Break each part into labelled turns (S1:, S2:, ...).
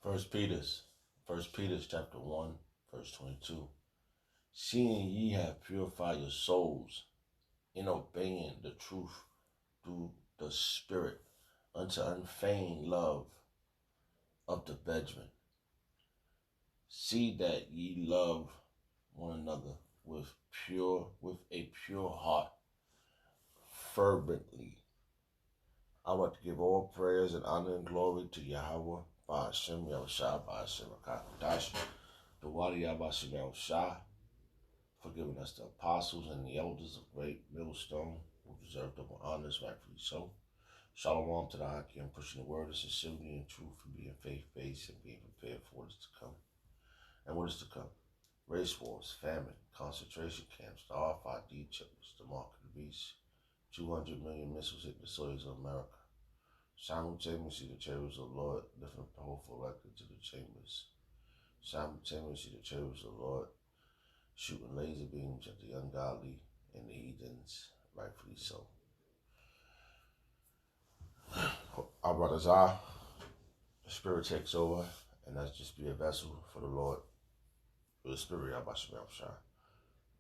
S1: First Peter's chapter 1, verse 22. Seeing ye have purified your souls in obeying the truth through the Spirit unto unfeigned love of the brethren. See that ye love one another with a pure heart, fervently. I want to give all prayers and honor and glory to Yahweh, by Hashem Yahushua, by Hashem Akadash, the Wadi Yabashim Yahushua, for giving us the apostles and the elders of great millstone, who deserve double honors, rightfully so. Shalom to the Hakim, pushing the word of sincerity and truth, and being faith-based and being prepared for what is to come. And what is to come? Race wars, famine, concentration camps, the RFID chips, the mark of the beast, 200 million missiles hitting the soils of America. Simultaneously, the chariots of the Lord lifting up the hopeful elected to the chambers. Simultaneously, the chariots of the Lord shooting laser beams at the ungodly and the heathens, rightfully so. Our brothers are, the Spirit takes over, and let's just be a vessel for the Lord, for the Spirit, Yahweh.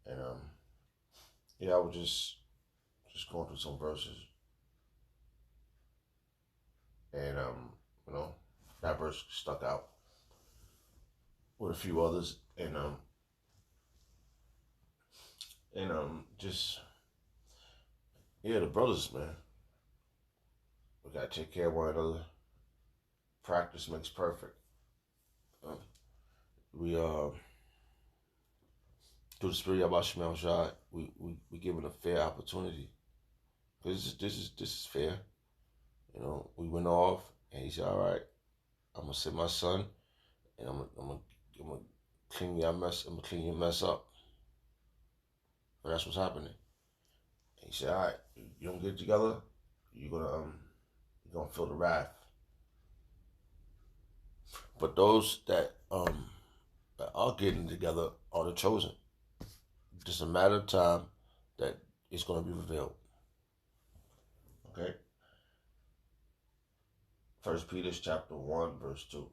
S1: And I was just going through some verses, and that verse stuck out with a few others, and the brothers, man, we gotta take care of one another. Practice makes perfect. We through the Spirit of Yahweh, we given a fair opportunity. This is fair. We went off, and he said, "All right, I'm gonna send my son, and I'm gonna clean your mess. I'm gonna clean your mess up." But that's what's happening. And he said, "All right, you don't get it together, you're gonna feel the wrath." But those that are getting together are the chosen. Just a matter of time that it's going to be revealed. Okay? First Peter chapter 1, verse 2.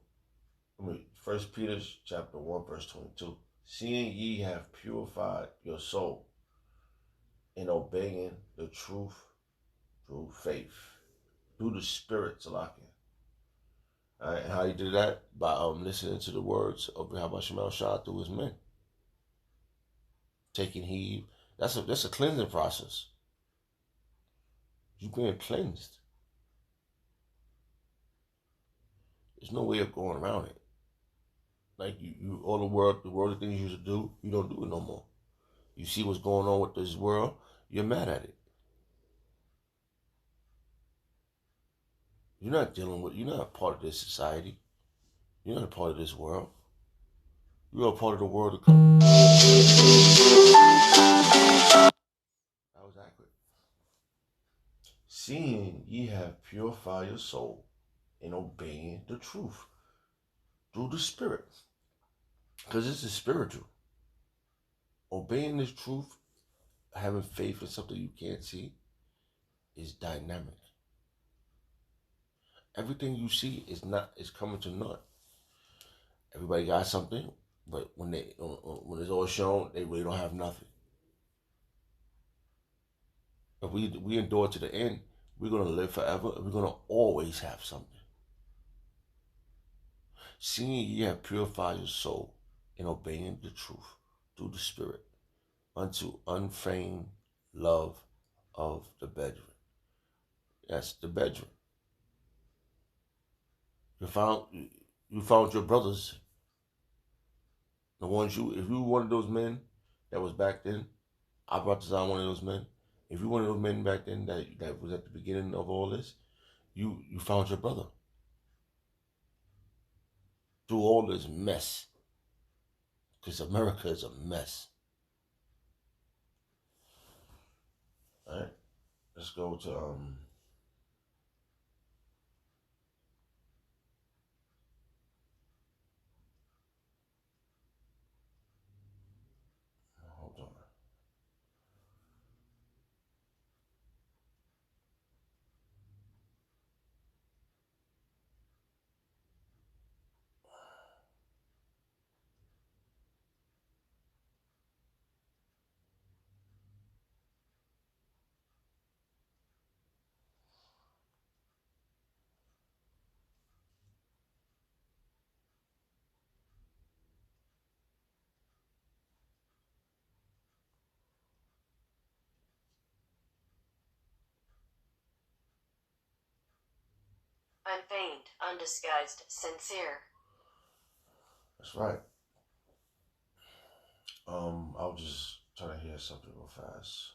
S1: First Peter chapter 1, verse 22. Seeing ye have purified your soul in obeying the truth through faith, through the Spirit, Salakia. All right, and how he did that? By listening to the words of Yahweh Shah through his men. Taking heed. That's a cleansing process. You're being cleansed. There's no way of going around it. Like you all the worldly things you used to do, you don't do it no more. You see what's going on with this world, you're mad at it. You're not a part of this society. You're not a part of this world. You are a part of the world to come. That was accurate. Seeing ye have purified your soul in obeying the truth through the Spirit. Because this is spiritual. Obeying this truth, having faith in something you can't see, is dynamic. Everything you see is coming to naught. Everybody got something, but when it's all shown, they really don't have nothing. If we endure to the end, we're gonna live forever, and we're gonna always have something. Seeing ye have purified your soul in obeying the truth through the Spirit unto unfeigned love of the brethren. That's the brethren. You found your brothers. The ones if you were one of those men that was back then, I brought this on one of those men. If you were one of those men back then that was at the beginning of all this, you found your brother. Through all this mess. Because America is a mess. Alright? Let's go to hold on.
S2: Unfeigned, undisguised, sincere.
S1: That's right. I'll just try to hear something real fast.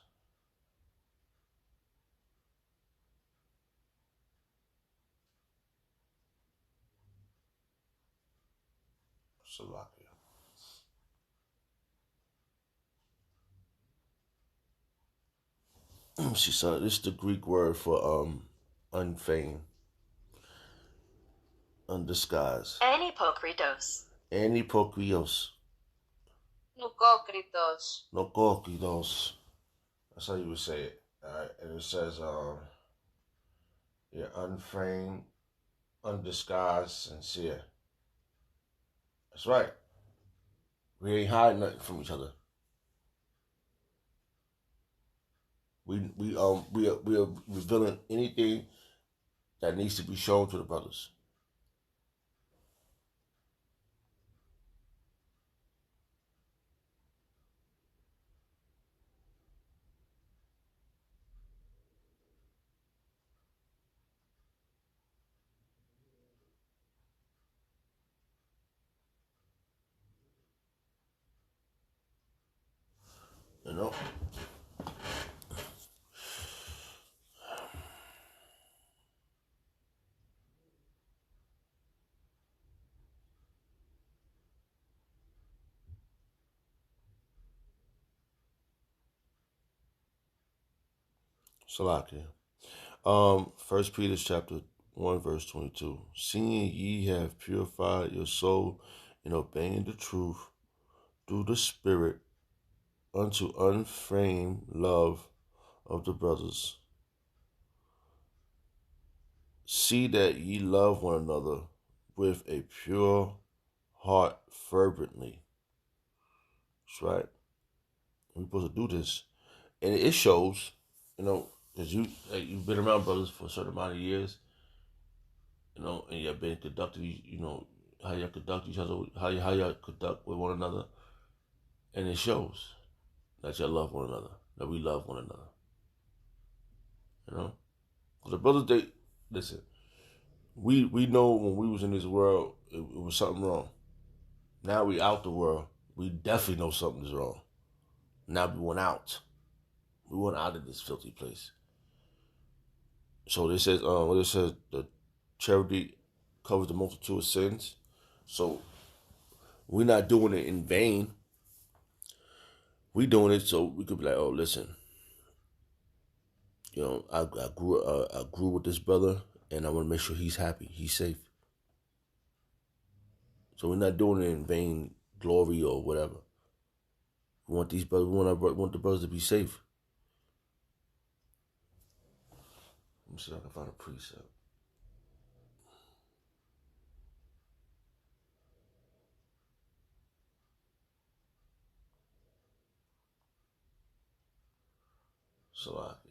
S1: Salakia. She said this is the Greek word for unfeigned, undisguised.
S2: Anipokritos.
S1: Anipokrios.
S2: Nukokritos.
S1: Nokokritos. That's how you would say it. Alright. And it says you're unfeigned, undisguised, sincere. That's right. We ain't hiding nothing from each other. We are revealing anything that needs to be shown to the brothers. You know? Salakia. First Peter chapter 1 verse 22. Seeing ye have purified your soul in obeying the truth through the Spirit unto unfeigned love of the brothers. See that ye love one another with a pure heart fervently. That's right. We're supposed to do this. And it shows, because you've been around brothers for a certain amount of years, and you've been conducted, how you conduct each other, how you conduct with one another, and it shows that you love one another, that we love one another. Because the brothers, listen, we know when we was in this world, it was something wrong. Now we out the world, we definitely know something's wrong. Now we went out. We went out of this filthy place. So this says, what it says, the charity covers the multitude of sins. So we're not doing it in vain. We doing it so we could be like, oh, listen, I grew with this brother, and I want to make sure he's happy, he's safe. So we're not doing it in vain glory or whatever. We want these brothers. We want the brothers to be safe. Let me see if I can find a precept. Salakia.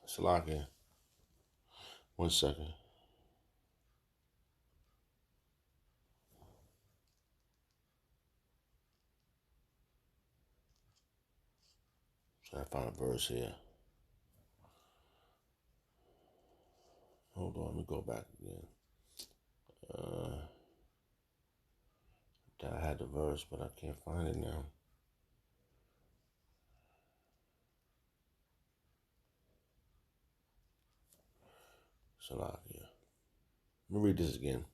S1: Salakia. 1 second. Trying to find a verse here. Hold on, let me go back again. I had the verse, but I can't find it now. Salakia. Let me read this again.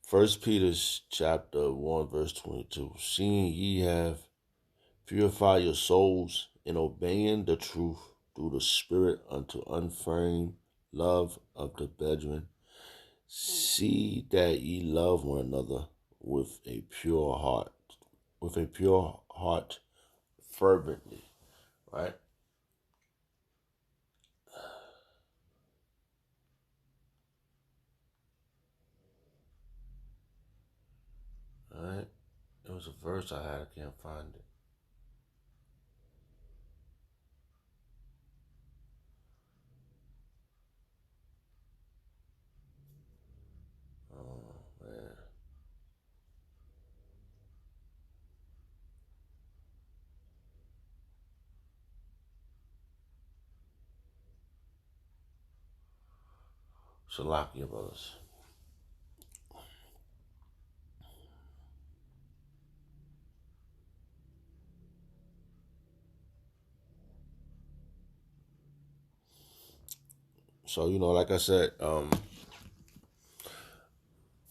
S1: First Peter chapter 1 verse 22. Seeing ye have purified your souls in obeying the truth through the Spirit unto unfeigned love of the brethren. See that ye love one another with a pure heart fervently. Right? was a verse I had. I can't find it. Oh man. Shalakia, brothers. So, like I said,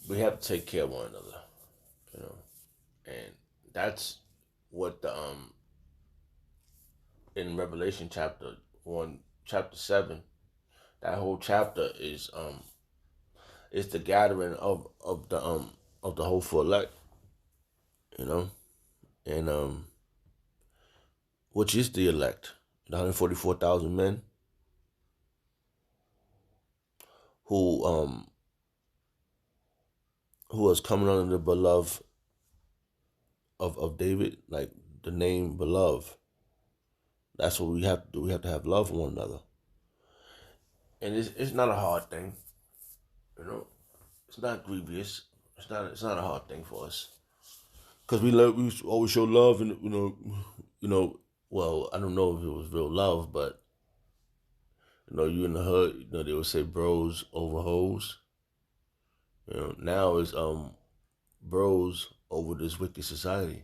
S1: we have to take care of one another, you know, and that's what the in Revelation chapter 1, chapter 7, that whole chapter is the gathering of the hopeful elect, you know, and which is the elect, the 144,000 men who who was coming under the beloved of David, like the name beloved. That's what we have to do. We have to have love for one another, and it's not a hard thing, you know. It's not grievous. It's not a hard thing for us because we always show love, and you know. Well, I don't know if it was real love, but you in the hood, they would say bros over hoes. Now it's bros over this wicked society.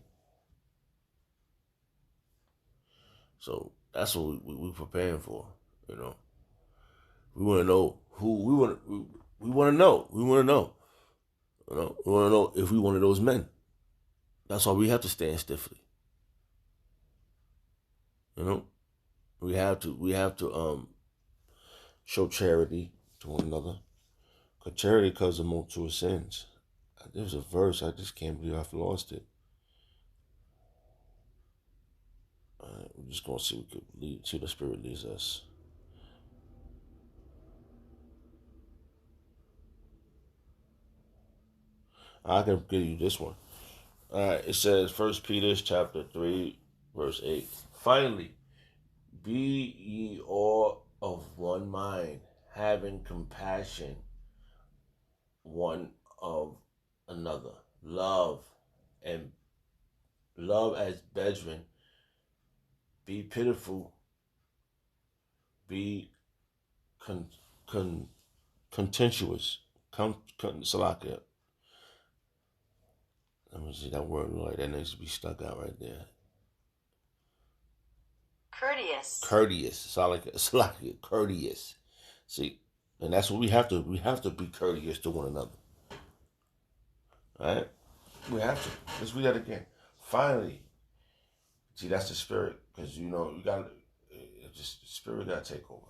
S1: So that's what we preparing for. You know, we want to know who we want. We want to know. We want to know. We want to know if we one of those men. That's why we have to stand stiffly. You know, we have to show charity to one another. Cause charity covers a multitude of sins. There's a verse I just can't believe I've lost it. We're just gonna see see the Spirit leads us. I can give you this one. All right, it says First Peter chapter 3, verse 8. Finally, be ye all of one mind, having compassion one of another. And love as brethren. Be pitiful. Be con, con, contentious. Salakia. Let me see that word, Lord. That needs to be stuck out right there.
S2: Courteous.
S1: Courteous. Salakia. Courteous. See, and that's what we have to. We have to be courteous to one another. All right. We have to. Let's read that again. Finally, see that's the spirit, because you got just the spirit got to take over.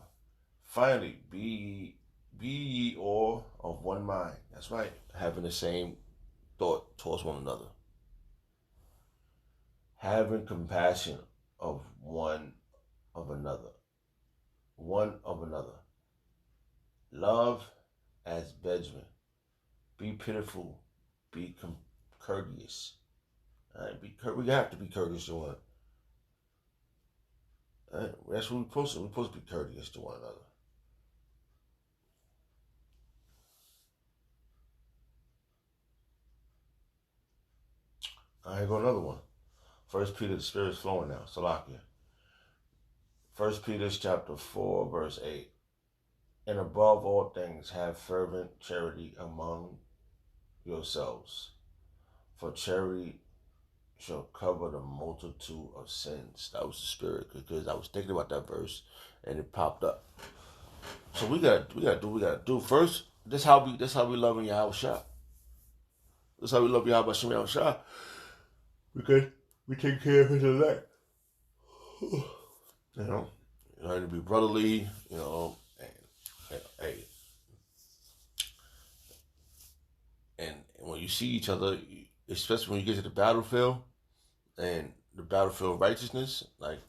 S1: Finally, be ye all of one mind. That's right. Having the same thought towards one another. Having compassion of one of another. One of another. Love as brethren. Be pitiful. Be courteous. All right? We have to be courteous to one another. Right? That's what we're supposed to. We're supposed to be courteous to one another. All right, here go another one. First Peter, the Spirit's flowing now. Salakia. First Peter chapter 4, verse 8. And above all things, have fervent charity among yourselves. For charity shall cover the multitude of sins. That was the Spirit, because I was thinking about that verse and it popped up. So we gotta do what we gotta do. First, this how we love in Yahweh Shah. This how we love Yahweh Shem Shah. Because we take care of his elect. To be brotherly, and when you see each other, especially when you get to the battlefield and the battlefield of righteousness, like